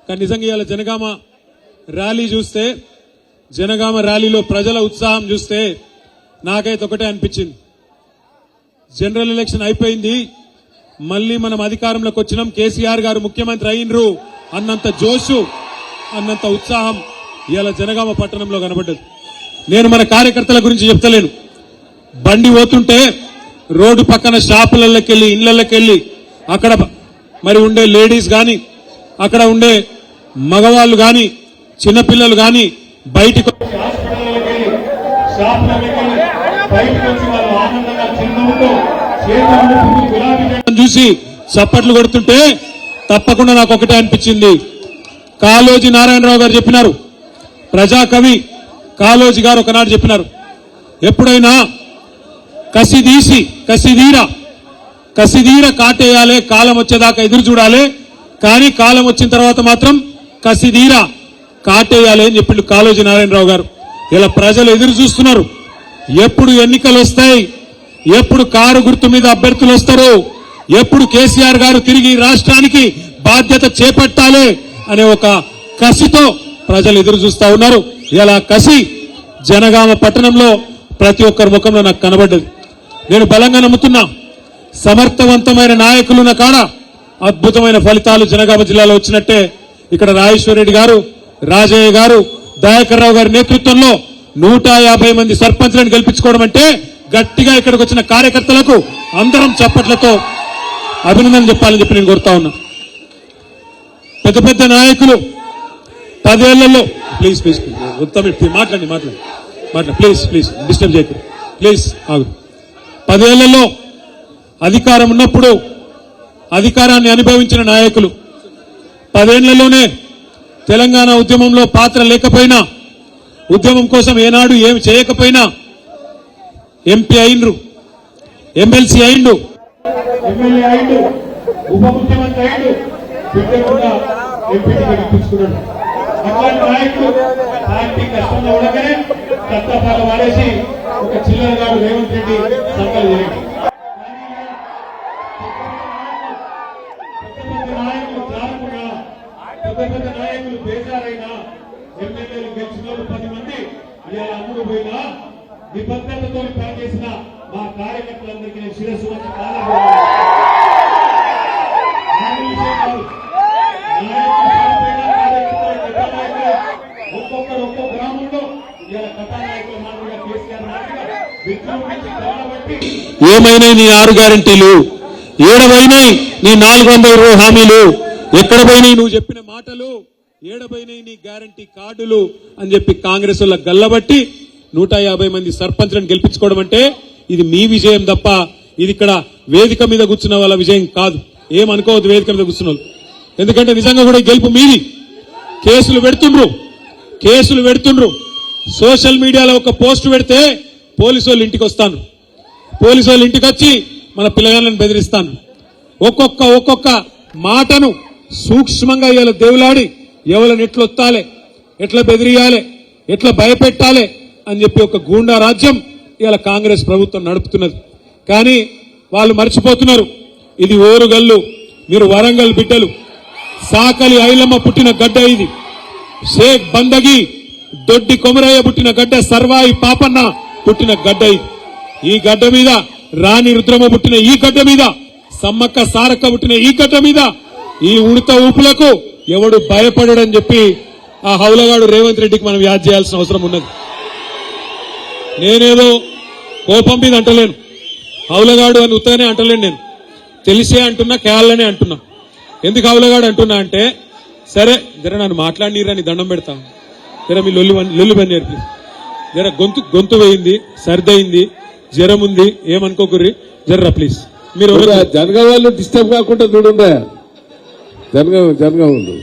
కానీ నిజంగా ఇవాళ జనగామ ర్యాలీ చూస్తే, జనగామ ర్యాలీలో ప్రజల ఉత్సాహం చూస్తే నాకైతే ఒకటే అనిపించింది. జనరల్ ఎలక్షన్ అయిపోయింది, మళ్ళీ మనం అధికారంలోకి వచ్చినాం, కేసీఆర్ గారు ముఖ్యమంత్రి అయినరు అన్నంత జోషు, అన్నంత ఉత్సాహం ఇవాళ జనగామ పట్టణంలో కనబడ్డది. నేను మన కార్యకర్తల గురించి చెప్తలేను. బండి పోతుంటే రోడ్డు పక్కన షాపులకెళ్లి, ఇళ్లకెళ్లి అక్కడ మరి ఉండే లేడీస్ గాని, అక్కడ ఉండే మగవాళ్ళు గాని, చిన్నపిల్లలు గాని బయటికి చూసి చప్పట్లు కొడుతుంటే తప్పకుండా నాకు ఒకటే అనిపించింది. కాళోజీ నారాయణరావు గారు చెప్పినారు, ప్రజాకవి కాళోజీ గారు ఒకనాడు చెప్పినారు, ఎప్పుడైనా కసిదీర కాటేయాలి, కాలం వచ్చేదాకా ఎదురు చూడాలి, కానీ కాలం వచ్చిన తర్వాత మాత్రం కసిదీర కాటేయాలి అని చెప్పిండు కాళోజీ నారాయణరావు గారు. ఇలా ప్రజలు ఎదురు చూస్తున్నారు, ఎప్పుడు ఎన్నికలు వస్తాయి, ఎప్పుడు కారు గుర్తు మీద అభ్యర్థులు వస్తారు, ఎప్పుడు కేసీఆర్ గారు తిరిగి రాష్ట్రానికి బాధ్యత చేపట్టాలి అనే ఒక కసితో ప్రజలు ఎదురు చూస్తా ఉన్నారు. ఇలా కసి జనగామ పట్టణంలో ప్రతి ఒక్కరి ముఖంలో నాకు కనబడ్డది. నేను బలంగా నమ్ముతున్నా, సమర్థవంతమైన నాయకులున్న కాడ అద్భుతమైన ఫలితాలు జనగామ జిల్లాలో వచ్చినట్టే ఇక్కడ రాజేశ్వర్ రెడ్డి గారు, రాజయ్య గారు, దయాకర్ రావు గారి నేతృత్వంలో 150 మంది సర్పంచ్లను గెలిపించుకోవడం అంటే గట్టిగా ఇక్కడికి వచ్చిన కార్యకర్తలకు అందరం చప్పట్లతో అభినందన చెప్పాలని చెప్పి నేను కోరుతా ఉన్నా. పెద్ద పెద్ద నాయకులు 10 ఏళ్లలో ప్లీజ్ మాట్లాడి ప్లీజ్ డిస్టర్బ్ చేయకండి ప్లీజ్. 10 ఏళ్లలో అధికారం ఉన్నప్పుడు అధికారాన్ని అనుభవించిన నాయకులు, 10 ఏళ్లలోనే తెలంగాణ ఉద్యమంలో పాత్ర లేకపోయినా, ఉద్యమం కోసం ఏనాడు ఏమి చేయకపోయినా ఎంపీ అయిండ్రు, ఎమ్మెల్సీ అయిండు, ఎమ్మెల్యే అయిండు, ఉప ముఖ్యమంత్రి అయిండు, ఎంపీగా గెలిపించుకున్నాడు. అట్లాంటి నాయకులు పార్టీ కష్టంలో ఉండగానే కట్టపాలు వాడేసి ఒక చిల్లరగాడు రేవంత్ రెడ్డి సంకలు చేయండి. పెద్ద నాయకులు బేజారైనా, ఎమ్మెల్యేలు గెలిచిన 10 మంది ఇలా అమ్ముడు పోయినా నిబద్ధతతో పనిచేసిన మా కార్యకర్తలందరికీ నేను శిరస్సు వచ్చి ఒక్కొక్కరు ఒక్కో గ్రామంలో ఇలా కథానాయకుల మాదిరిగా కేసీఆర్ మాదిరిగా ఏమైనా నీ 6 గ్యారంటీలు, ఏడవైనాయి నీ 420 హామీలు, ఎక్కడ పోయినాయి నువ్వు చెప్పిన మాటలు, ఏడబైనాయి నీ గ్యారంటీ కార్డులు అని చెప్పి కాంగ్రెస్ వాళ్ళ గల్లబట్టి 150 మంది సర్పంచ్లను గెలిపించుకోవడం అంటే ఇది మీ విజయం తప్ప ఇది ఇక్కడ వేదిక మీద కూర్చున్న వాళ్ళ విజయం కాదు. ఏమనుకోవద్దు వేదిక మీద కూర్చున్న వాళ్ళు, ఎందుకంటే నిజంగా కూడా గెలుపు మీది. కేసులు పెడుతుండ్రు. సోషల్ మీడియాలో ఒక పోస్ట్ పెడితే పోలీసు వాళ్ళు ఇంటికి వస్తాను, పోలీసు వాళ్ళు ఇంటికి వచ్చి మన పిల్లగాళ్ళని బెదిరిస్తాను. ఒక్కొక్క మాటను సూక్ష్మంగా ఇవాళ దేవులాడి ఎవరిని ఎట్లా ఒత్తాలి, ఎట్లా బెదిరియాలి, ఎట్లా భయపెట్టాలి అని చెప్పి ఒక గూండా రాజ్యం ఇవాళ కాంగ్రెస్ ప్రభుత్వం నడుపుతున్నది. కానీ వాళ్ళు మర్చిపోతున్నారు, ఇది ఓరుగల్లు, మీరు వరంగల్ బిడ్డలు, సాకలి ఐలమ్మ పుట్టిన గడ్డ, ఇది షేక్ బందగి దొడ్డి కొమరయ్య పుట్టిన గడ్డ, సర్వాయి పాపన్న పుట్టిన గడ్డ, ఈ గడ్డ మీద రాణి రుద్రమ్మ పుట్టిన ఈ గడ్డ మీద, సమ్మక్క సారక్క పుట్టిన ఈ గడ్డ మీద ఈ ఉడత ఊపులకు ఎవడు భయపడని చెప్పి ఆ హౌలగాడు రేవంత్ రెడ్డికి మనం యాద్ చేయాల్సిన అవసరం ఉన్నది. నేనేదో కోపం మీద అంటలేను, హౌలగాడు అని ఉత్తగానే అంటలేను, నేను తెలిసే అంటున్నా, కేవలనే అంటున్నా. ఎందుకు హౌలగాడు అంటున్నా అంటే, సరే జర నన్ను మాట్లాడినని దండం పెడతా, జర మీ లొల్లి పని నేర్పి, జర గొంతు పోయింది, సర్దయింది, జ్వరం ఉంది, ఏమనుకోకుర్రి, జర్రా ప్లీజ్. మీరు జనగా వాళ్ళు డిస్టర్బ్ కాకుండా చూడుందా, జనగా ఉండు.